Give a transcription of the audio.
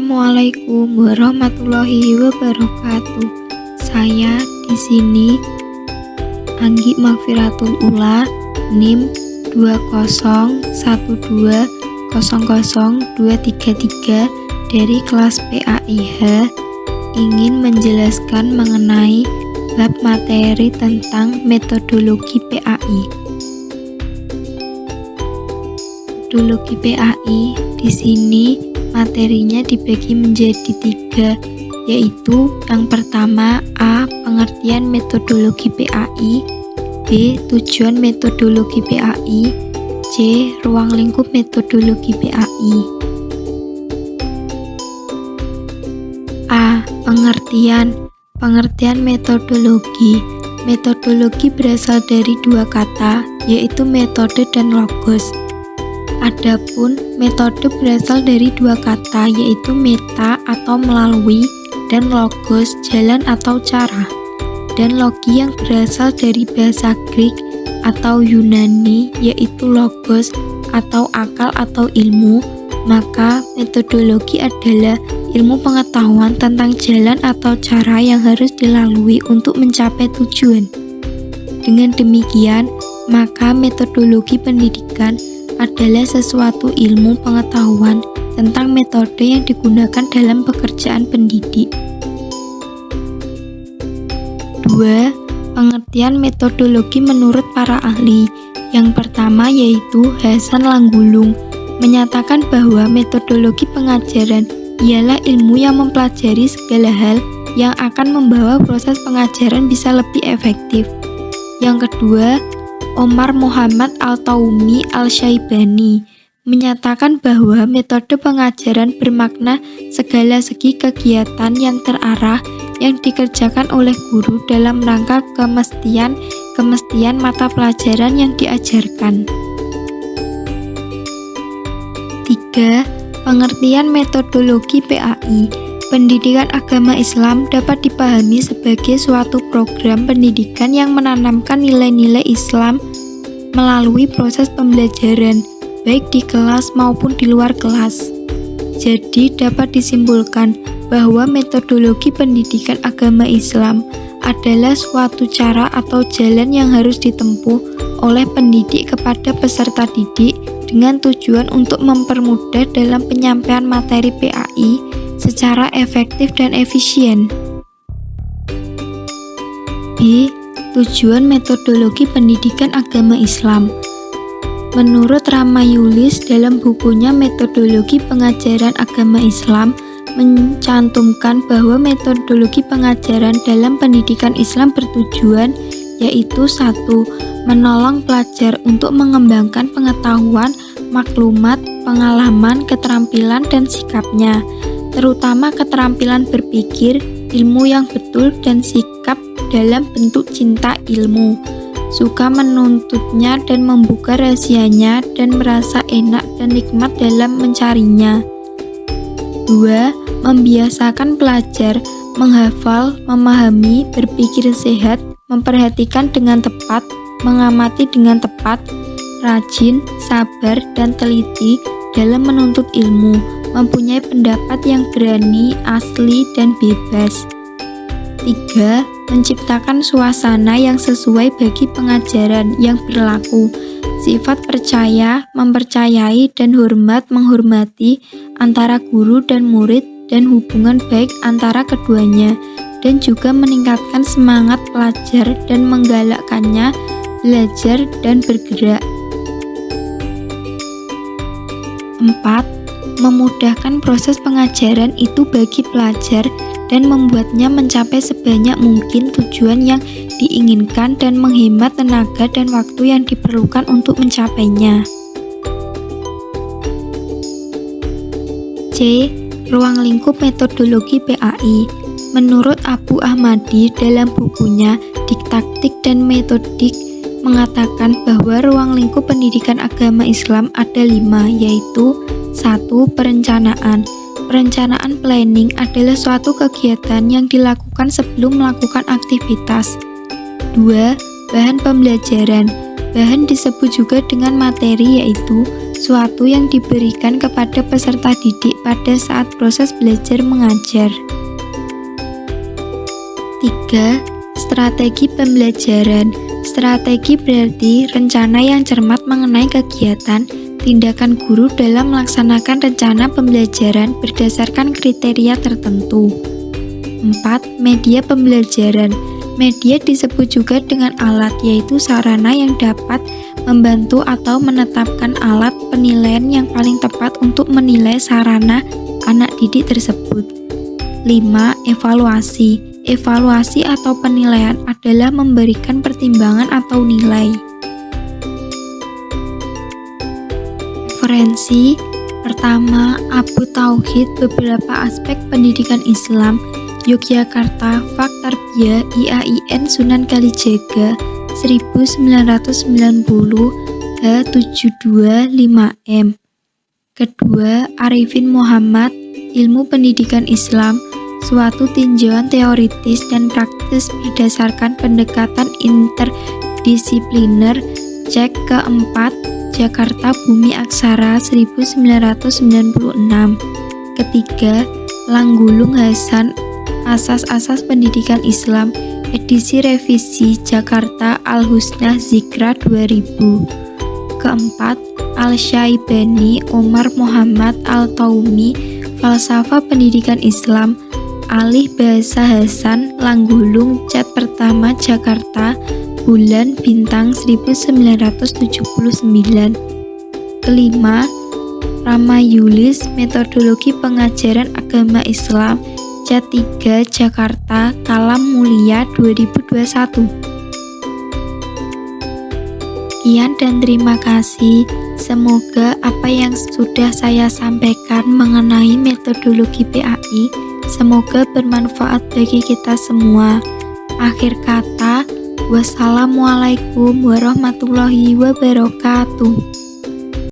Assalamualaikum warahmatullahi wabarakatuh. Saya di sini Anggi Magfiratul Ula, NIM 201200233 dari kelas PAIH ingin menjelaskan mengenai bab materi tentang metodologi PAI. Metodologi PAI di sini materinya dibagi menjadi 3, yaitu yang pertama A. Pengertian metodologi PAI, B. Tujuan metodologi PAI, C. Ruang lingkup metodologi PAI. A. Pengertian metodologi. Metodologi berasal dari 2 kata, yaitu metode dan logos. Adapun metode berasal dari 2 kata, yaitu meta atau melalui dan logos jalan atau cara. Dan logi yang berasal dari bahasa Greek atau Yunani, yaitu logos atau akal atau ilmu. Maka metodologi adalah ilmu pengetahuan tentang jalan atau cara yang harus dilalui untuk mencapai tujuan. Dengan demikian, maka metodologi pendidikan adalah sesuatu ilmu pengetahuan tentang metode yang digunakan dalam pekerjaan pendidik. 2. Pengertian metodologi menurut para ahli. Yang pertama yaitu Hasan Langgulung menyatakan bahwa metodologi pengajaran ialah ilmu yang mempelajari segala hal yang akan membawa proses pengajaran bisa lebih efektif. Yang kedua, Omar Muhammad Al-Taumi Al-Syaibani menyatakan bahwa metode pengajaran bermakna segala segi kegiatan yang terarah yang dikerjakan oleh guru dalam rangka kemestian mata pelajaran yang diajarkan. 3. Pengertian metodologi PAI. Pendidikan agama Islam dapat dipahami sebagai suatu program pendidikan yang menanamkan nilai-nilai Islam melalui proses pembelajaran, baik di kelas maupun di luar kelas. Jadi dapat disimpulkan bahwa metodologi pendidikan agama Islam adalah suatu cara atau jalan yang harus ditempuh oleh pendidik kepada peserta didik dengan tujuan untuk mempermudah dalam penyampaian materi PAI secara efektif dan efisien. B. Tujuan metodologi pendidikan agama Islam. Menurut Ramayulis dalam bukunya Metodologi Pengajaran Agama Islam mencantumkan bahwa metodologi pengajaran dalam pendidikan Islam bertujuan yaitu 1. Menolong pelajar untuk mengembangkan pengetahuan, maklumat, pengalaman, keterampilan, dan sikapnya, terutama keterampilan berpikir, ilmu yang betul, dan sikap dalam bentuk cinta ilmu, suka menuntutnya dan membuka rahasianya, dan merasa enak dan nikmat dalam mencarinya. 2. Membiasakan pelajar menghafal, memahami, berpikir sehat, memperhatikan dengan tepat, mengamati dengan tepat, rajin, sabar, dan teliti dalam menuntut ilmu, mempunyai pendapat yang berani, asli, dan bebas. 3. Menciptakan suasana yang sesuai bagi pengajaran yang berlaku, sifat percaya, mempercayai, dan hormat menghormati antara guru dan murid, dan hubungan baik antara keduanya, dan juga meningkatkan semangat pelajar dan menggalakkannya belajar dan bergerak. 4. Memudahkan proses pengajaran itu bagi pelajar dan membuatnya mencapai sebanyak mungkin tujuan yang diinginkan dan menghemat tenaga dan waktu yang diperlukan untuk mencapainya. C. Ruang lingkup metodologi PAI. Menurut Abu Ahmadi dalam bukunya Didaktik dan Metodik mengatakan bahwa ruang lingkup pendidikan agama Islam ada 5, yaitu 1. Perencanaan. Perencanaan planning adalah suatu kegiatan yang dilakukan sebelum melakukan aktivitas. 2. Bahan pembelajaran. Bahan disebut juga dengan materi, yaitu suatu yang diberikan kepada peserta didik pada saat proses belajar mengajar. 3. Strategi pembelajaran. Strategi berarti rencana yang cermat mengenai kegiatan, tindakan guru dalam melaksanakan rencana pembelajaran berdasarkan kriteria tertentu. 4. Media pembelajaran. Media disebut juga dengan alat, yaitu sarana yang dapat membantu atau menetapkan alat penilaian yang paling tepat untuk menilai sarana anak didik tersebut. 5. Evaluasi. Evaluasi atau penilaian adalah memberikan pertimbangan atau nilai. Referensi pertama, Abu Tauhid, beberapa aspek pendidikan Islam, Yogyakarta, Fak Tarbiyah, IAIN Sunan Kalijaga, 1990, H725M. Kedua, Arifin Muhammad, Ilmu Pendidikan Islam, suatu tinjauan teoritis dan praktis berdasarkan pendekatan interdisipliner, cek keempat, Jakarta Bumi Aksara, 1996. Ketiga, Langgulung Hasan, Asas-asas Pendidikan Islam, edisi revisi Jakarta Al-Husnah Zikra 2000. Keempat, Al-Syaibani Omar Muhammad Al-Taumi, Falsafah Pendidikan Islam, Alih Bahasa Hasan, Langgulung, cat pertama Jakarta, Bulan Bintang 1979. Kelima, Ramayulis, Metodologi Pengajaran Agama Islam, cat 3 Jakarta, Kalam Mulia 2021. Sekian dan terima kasih. Semoga apa yang sudah saya sampaikan mengenai metodologi PAI semoga bermanfaat bagi kita semua. Akhir kata, wassalamualaikum warahmatullahi wabarakatuh.